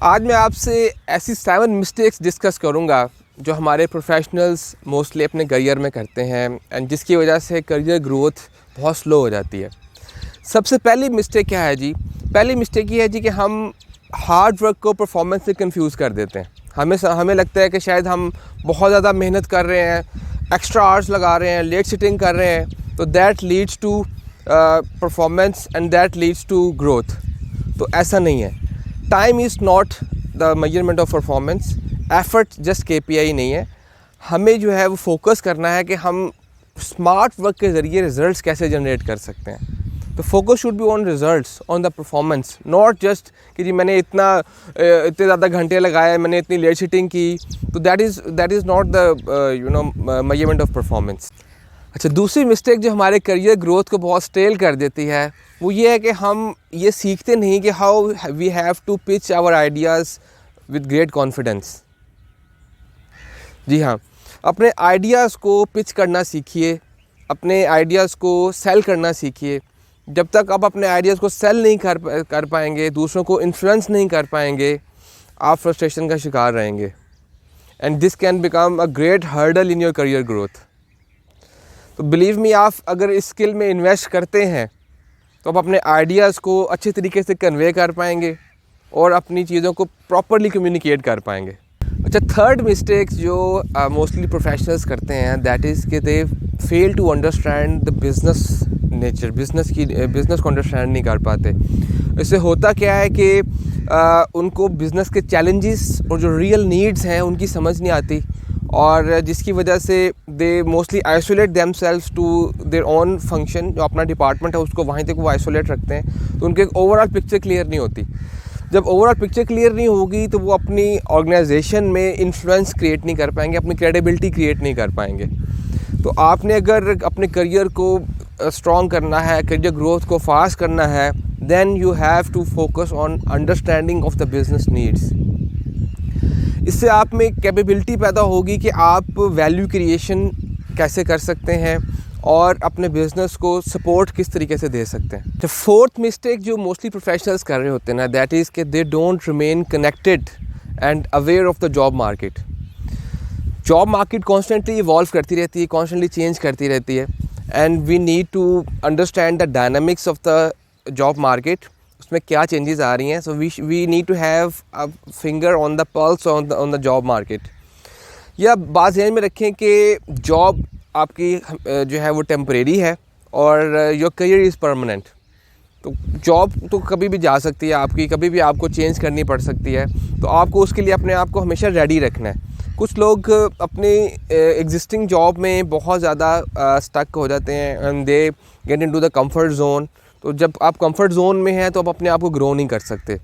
आज मैं आपसे ऐसी 7 मिस्टेक्स डिस्कस करूंगा जो हमारे प्रोफेशनल्स मोस्टली अपने करियर में करते हैं एंड जिसकी वजह से करियर ग्रोथ बहुत स्लो हो जाती है। सबसे पहली मिस्टेक क्या है जी? पहली मिस्टेक ये है जी कि हम हार्ड वर्क को परफॉर्मेंस से कंफ्यूज कर देते हैं। हमें लगता है कि शायद हम बहुत ज़्यादा मेहनत कर रहे हैं, एक्स्ट्रा आवर्स लगा रहे हैं, लेट सिटिंग कर रहे हैं, तो that leads to performance and that leads to growth. तो ऐसा नहीं है। Time is not the measurement of performance, effort just KPI नहीं है। हमें जो है वो फोकस करना है कि हम स्मार्ट वर्क के ज़रिए रिज़ल्ट्स कैसे जनरेट कर सकते हैं। तो focus should be on results, on the performance, not just कि जी मैंने इतने ज़्यादा घंटे लगाए, मैंने इतनी लेट सिटिंग की, तो that is not the measurement of performance. अच्छा, दूसरी मिस्टेक जो हमारे करियर ग्रोथ को बहुत स्टेल कर देती है वो ये है कि हम ये सीखते नहीं कि how we have to pitch our ideas with great confidence. जी हाँ, अपने आइडियाज़ को पिच करना सीखिए, अपने आइडियाज़ को सेल करना सीखिए। जब तक आप अपने आइडियाज़ को सेल नहीं कर पाएंगे, दूसरों को इन्फ्लुएंस नहीं कर पाएंगे, आप फ्रस्ट्रेशन का शिकार रहेंगे and this can become a great hurdle in your career growth. तो बिलीव मी, आप अगर इस स्किल में इन्वेस्ट करते हैं तो आप अपने आइडियाज़ को अच्छे तरीके से कन्वे कर पाएंगे और अपनी चीज़ों को प्रॉपरली कम्युनिकेट कर पाएंगे। अच्छा, थर्ड मिस्टेक जो मोस्टली प्रोफेशनल्स करते हैं दैट इज़ कि they fail to understand the business nature. Business को अंडरस्टैंड नहीं कर पाते। इससे होता क्या है कि उनको बिज़नेस के चैलेंजेस और जो रियल नीड्स हैं उनकी समझ नहीं आती, और जिसकी वजह से they mostly isolate themselves to their own function. जो अपना डिपार्टमेंट है उसको वहीं तक वो आइसोलेट रखते हैं, तो उनके ओवरऑल पिक्चर क्लियर नहीं होती। जब ओवरऑल पिक्चर क्लियर नहीं होगी तो वो अपनी ऑर्गेनाइजेशन में इन्फ्लुएंस क्रिएट नहीं कर पाएंगे, अपनी क्रेडिबिलिटी क्रिएट नहीं कर पाएंगे। तो आपने अगर अपने करियर को स्ट्रॉन्ग करना है, करियर ग्रोथ को फास्ट करना है, then you have to focus on understanding of the business needs. इससे आप में कैपेबिलिटी पैदा होगी कि आप वैल्यू क्रिएशन कैसे कर सकते हैं और अपने बिज़नेस को सपोर्ट किस तरीके से दे सकते हैं। तो फोर्थ मिस्टेक जो मोस्टली प्रोफेशनल्स कर रहे होते हैं ना, दैट इज़ कि they don't remain connected and aware of the job market. Job market constantly evolve करती रहती है, कॉन्स्टेंटली चेंज करती रहती है, and we need to understand the dynamics of the job market, उसमें क्या चेंजेस आ रही हैं। So we need to have a finger on the pulse on the job market. या बात ध्यान में रखें कि जॉब आपकी जो है वो टेम्परेरी है और योर करियर इज़ परमानेंट। तो जॉब तो कभी भी जा सकती है आपकी, कभी भी आपको चेंज करनी पड़ सकती है, तो आपको उसके लिए अपने आप को हमेशा रेडी रखना है। कुछ लोग अपनी एग्जिस्टिंग जॉब में बहुत ज़्यादा स्टक हो जाते हैं and they get into the comfort zone. तो जब आप कंफर्ट जोन में हैं तो आप अपने आप को ग्रो नहीं कर सकते।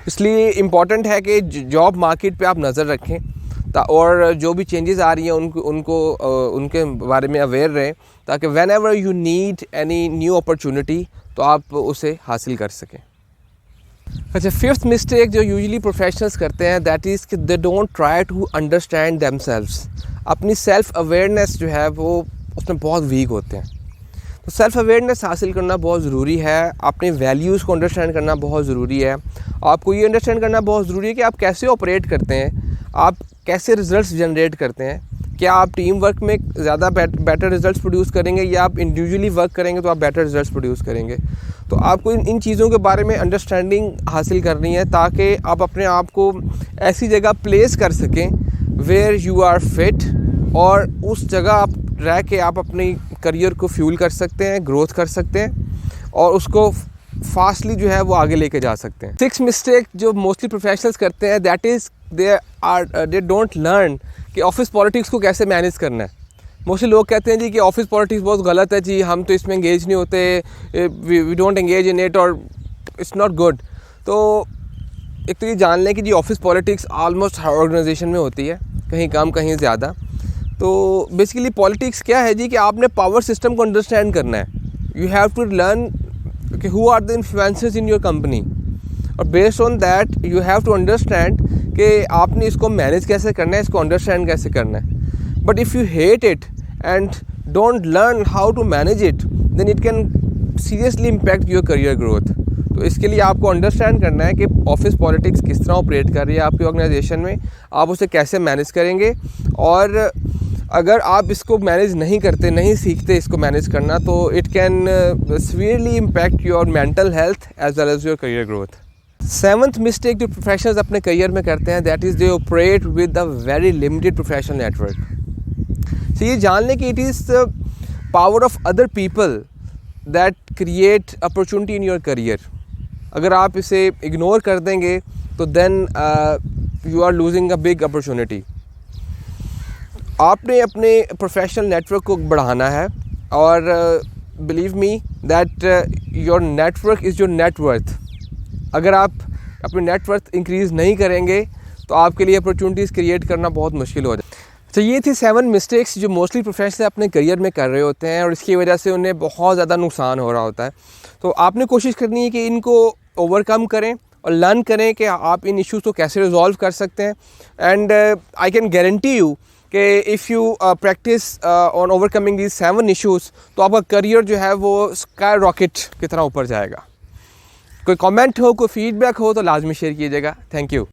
इसलिए इम्पॉर्टेंट है कि जॉब मार्केट पे आप नज़र रखें और जो भी चेंजेस आ रही हैं उनके बारे में अवेयर रहें, ताकि whenever you need any new opportunity तो आप उसे हासिल कर सकें। अच्छा, फिफ्थ मिस्टेक जो यूजुअली प्रोफेशनल्स करते हैं दैट इज़ कि they don't try to understand themselves. अपनी सेल्फ़ अवेयरनेस जो है वो उसमें बहुत वीक होते हैं। तो सेल्फ़ अवेयरनेस हासिल करना बहुत ज़रूरी है, अपने वैल्यूज़ को अंडरस्टैंड करना बहुत ज़रूरी है। आपको ये अंडरस्टैंड करना बहुत ज़रूरी है कि आप कैसे ऑपरेट करते हैं, आप कैसे रिज़ल्ट्स जनरेट करते हैं। क्या आप टीम वर्क में ज़्यादा बेटर रिज़ल्ट्स प्रोड्यूस करेंगे या आप इंडिविजुअली वर्क करेंगे तो आप बेटर रिज़ल्ट्स प्रोड्यूस करेंगे। तो आपको इन चीज़ों के बारे में अंडरस्टैंडिंग हासिल करनी है ताकि आप अपने आप को ऐसी जगह प्लेस कर सकें वेयर यू आर फिट, और उस जगह आप रह के आप अपनी करियर को फ्यूल कर सकते हैं, ग्रोथ कर सकते हैं और उसको फास्टली जो है वो आगे लेके जा सकते हैं। सिक्स मिस्टेक जो मोस्टली प्रोफेशनल्स करते हैं that is they don't learn कि ऑफिस पॉलिटिक्स को कैसे मैनेज करना है। मोस्टली लोग कहते हैं जी कि ऑफिस पॉलिटिक्स बहुत गलत है जी, हम तो इसमें एंगेज नहीं होते, we don't engage in it और इट्स नॉट गुड। तो एक तो ये जान लें कि जी ऑफिस पॉलिटिक्स ऑलमोस्ट हर ऑर्गेनाइजेशन में होती है, कहीं कम कहीं ज़्यादा। तो बेसिकली पॉलिटिक्स क्या है जी कि आपने पावर सिस्टम को अंडरस्टैंड करना है। यू हैव टू लर्न कि who are the influencers in your company, और based on that you have to understand कि आपने इसको मैनेज कैसे करना है, इसको अंडरस्टैंड कैसे करना है। But if you hate it and don't learn how to manage it, then it can seriously impact your career growth. तो इसके लिए आपको अंडरस्टैंड करना है कि ऑफिस पॉलिटिक्स किस तरह ऑपरेट कर रही है आपकी ऑर्गेनाइजेशन में, आप उसे कैसे मैनेज करेंगे। और अगर आप इसको मैनेज नहीं करते, नहीं सीखते इसको मैनेज करना, तो it can severely impact your mental health as well as your career growth. 7th mistake जो प्रोफेशनल्स अपने करियर में करते हैं, that is they operate with a very limited professional network. तो ये जान लें कि it is the power of other people that create opportunity in your career. अगर आप इसे इग्नोर कर देंगे तो then you are losing a big opportunity. आपने अपने प्रोफेशनल नेटवर्क को बढ़ाना है और believe me that your network is your net worth. अगर आप अपनी नेटवर्थ इंक्रीज़ नहीं करेंगे तो आपके लिए अपॉर्चुनिटीज़ क्रिएट करना बहुत मुश्किल हो जाए। तो ये थी 7 मिस्टेक्स जो मोस्टली प्रोफेशनल अपने करियर में कर रहे होते हैं और इसकी वजह से उन्हें बहुत ज़्यादा नुकसान हो रहा होता है। तो आपने कोशिश करनी है कि इनको ओवरकम करें और लर्न करें कि आप इन इश्यूज़ को कैसे रिजॉल्व कर सकते हैं। And I can guarantee you कि if you practise on overcoming these 7 issues, तो आपका करियर जो है वो स्काई रॉकेट की तरह ऊपर जाएगा। कोई कमेंट हो, कोई फीडबैक हो तो लाजमी शेयर कीजिएगा। Thank you.